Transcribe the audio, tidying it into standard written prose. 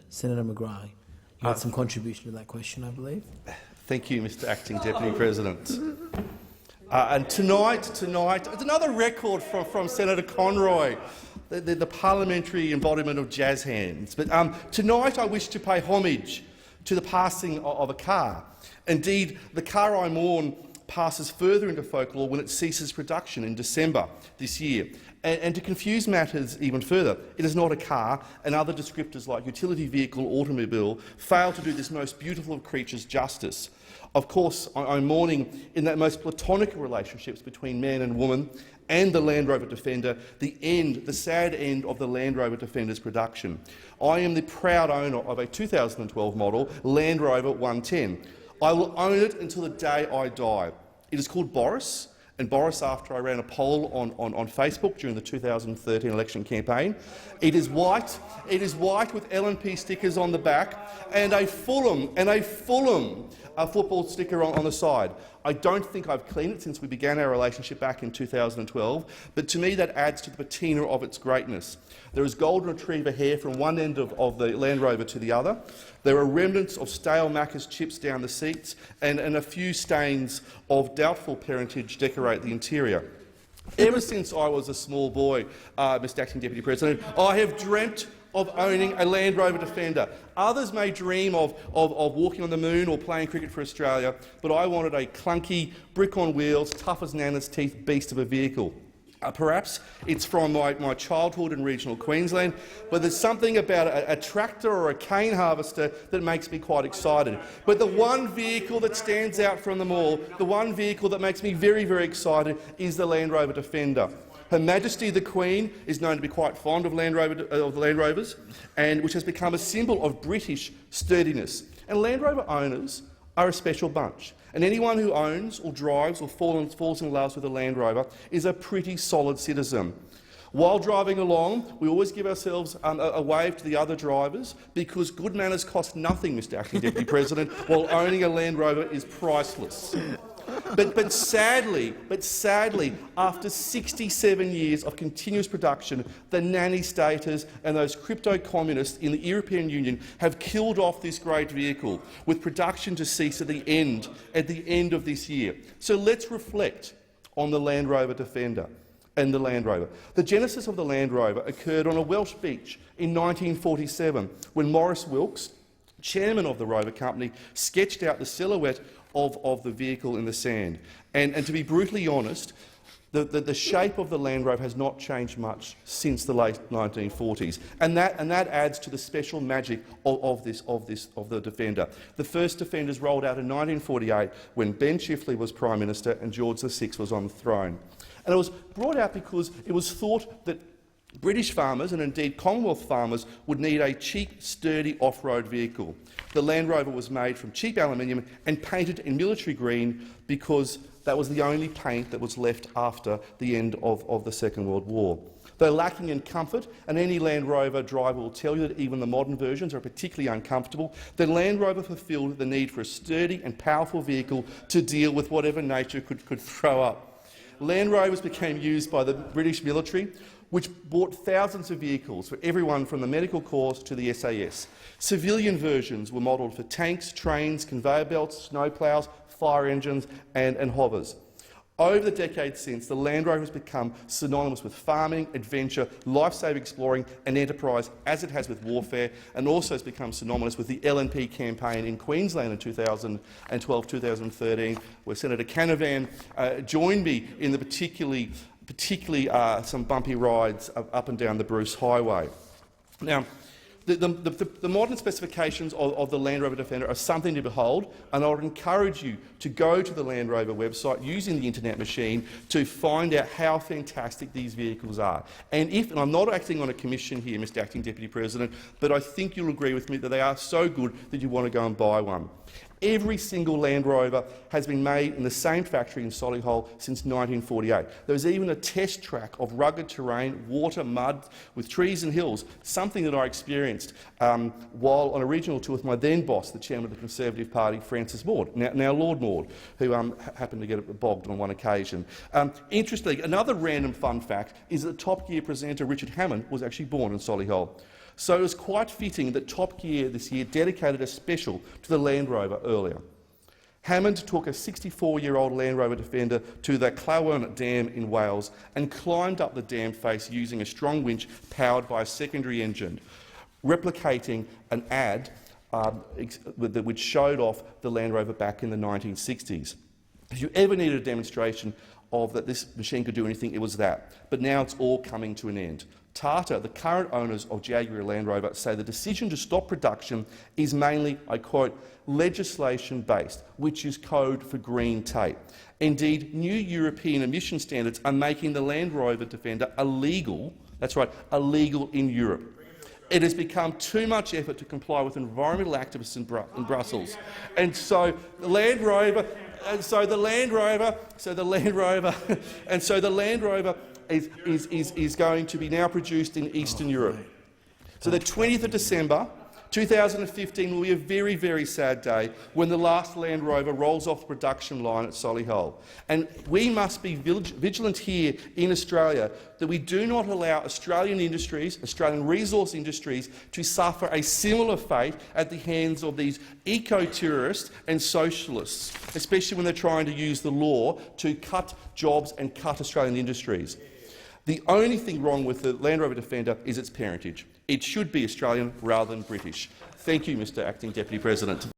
Senator McGrath, you had some contribution to that question, I believe. Thank you, Mr Acting Deputy President. And tonight, it's another record from Senator Conroy, the parliamentary embodiment of jazz hands. But tonight I wish to pay homage to the passing of a car. Indeed, the car I mourn passes further into folklore when it ceases production in December this year. And to confuse matters even further, it is not a car, and other descriptors like utility vehicle, automobile, fail to do this most beautiful of creatures justice. Of course, I'm mourning in that most platonic of relationships between man and woman and the Land Rover Defender, the sad end of the Land Rover Defender's production. I am the proud owner of a 2012 model Land Rover 110. I will own it until the day I die. It is called Boris, and Boris after I ran a poll on Facebook during the 2013 election campaign. It is white with LNP stickers on the back and a Fulham football sticker on the side. I don't think I've cleaned it since we began our relationship back in 2012, but to me that adds to the patina of its greatness. There is golden retriever hair from one end of the Land Rover to the other. There are remnants of stale Macca's chips down the seats, and a few stains of doubtful parentage decorate the interior. Ever since I was a small boy, Mr Acting Deputy President, I have dreamt of owning a Land Rover Defender. Others may dream of walking on the moon or playing cricket for Australia, but I wanted a clunky, brick on wheels, tough as Nana's teeth beast of a vehicle. Perhaps it's from my childhood in regional Queensland, but there's something about a tractor or a cane harvester that makes me quite excited. But the one vehicle that stands out from them all, the one vehicle that makes me very, very excited, is the Land Rover Defender. Her Majesty the Queen is known to be quite fond of Land Rovers, and which has become a symbol of British sturdiness. And Land Rover owners are a special bunch, and anyone who owns or drives or falls in love with a Land Rover is a pretty solid citizen. While driving along, we always give ourselves a wave to the other drivers, because good manners cost nothing, Mr Acting Deputy President, while owning a Land Rover is priceless. But sadly, after 67 years of continuous production, the nanny-staters and those crypto-communists in the European Union have killed off this great vehicle, with production to cease at the end of this year. So let's reflect on the Land Rover Defender and the Land Rover. The genesis of the Land Rover occurred on a Welsh beach in 1947, when Maurice Wilkes, chairman of the Rover Company, sketched out the silhouette of the vehicle in the sand. And to be brutally honest, the shape of the Land Rover has not changed much since the late 1940s, and that adds to the special magic of the Defender. The first Defenders rolled out in 1948 when Ben Chifley was Prime Minister and George VI was on the throne. And it was brought out because it was thought that British farmers, and indeed Commonwealth farmers, would need a cheap, sturdy off-road vehicle. The Land Rover was made from cheap aluminium and painted in military green because that was the only paint that was left after the end of the Second World War. Though lacking in comfort, and any Land Rover driver will tell you that even the modern versions are particularly uncomfortable, the Land Rover fulfilled the need for a sturdy and powerful vehicle to deal with whatever nature could throw up. Land Rovers became used by the British military, which bought thousands of vehicles for everyone from the medical corps to the SAS. Civilian versions were modelled for tanks, trains, conveyor belts, snowplows, fire engines and hovers. Over the decades since, the Land Rover has become synonymous with farming, adventure, life-saving exploring and enterprise, as it has with warfare, and also has become synonymous with the LNP campaign in Queensland in 2012-2013, where Senator Canavan joined me in the particularly some bumpy rides up and down the Bruce Highway. Now, the modern specifications of the Land Rover Defender are something to behold, and I would encourage you to go to the Land Rover website using the internet machine to find out how fantastic these vehicles are. And I'm not acting on a commission here, Mr Acting Deputy President, but I think you'll agree with me that they are so good that you want to go and buy one. Every single Land Rover has been made in the same factory in Solihull since 1948. There was even a test track of rugged terrain, water, mud, with trees and hills, something that I experienced while on a regional tour with my then boss, the chairman of the Conservative Party, Francis Maud, now Lord Maud, who happened to get bogged on one occasion. Interestingly, another random fun fact is that Top Gear presenter Richard Hammond was actually born in Solihull. So it was quite fitting that Top Gear this year dedicated a special to the Land Rover earlier. Hammond took a 64-year-old Land Rover Defender to the Clawern Dam in Wales and climbed up the dam face using a strong winch powered by a secondary engine, replicating an ad which showed off the Land Rover back in the 1960s. If you ever needed a demonstration of that this machine could do anything, it was that. But now it's all coming to an end. Tata, the current owners of Jaguar Land Rover, say the decision to stop production is mainly, I quote, legislation-based, which is code for green tape. Indeed, new European emission standards are making the Land Rover Defender illegal, that's right, illegal in Europe. It has become too much effort to comply with environmental activists in Brussels. And so the Land Rover, is going to be now produced in Eastern Europe. So the 20th of December 2015 will be a very, very sad day when the last Land Rover rolls off the production line at Solihull. And we must be vigilant here in Australia that we do not allow Australian industries, Australian resource industries, to suffer a similar fate at the hands of these eco-terrorists and socialists, especially when they're trying to use the law to cut jobs and cut Australian industries. The only thing wrong with the Land Rover Defender is its parentage. It should be Australian rather than British. Thank you, Mr Acting Deputy President.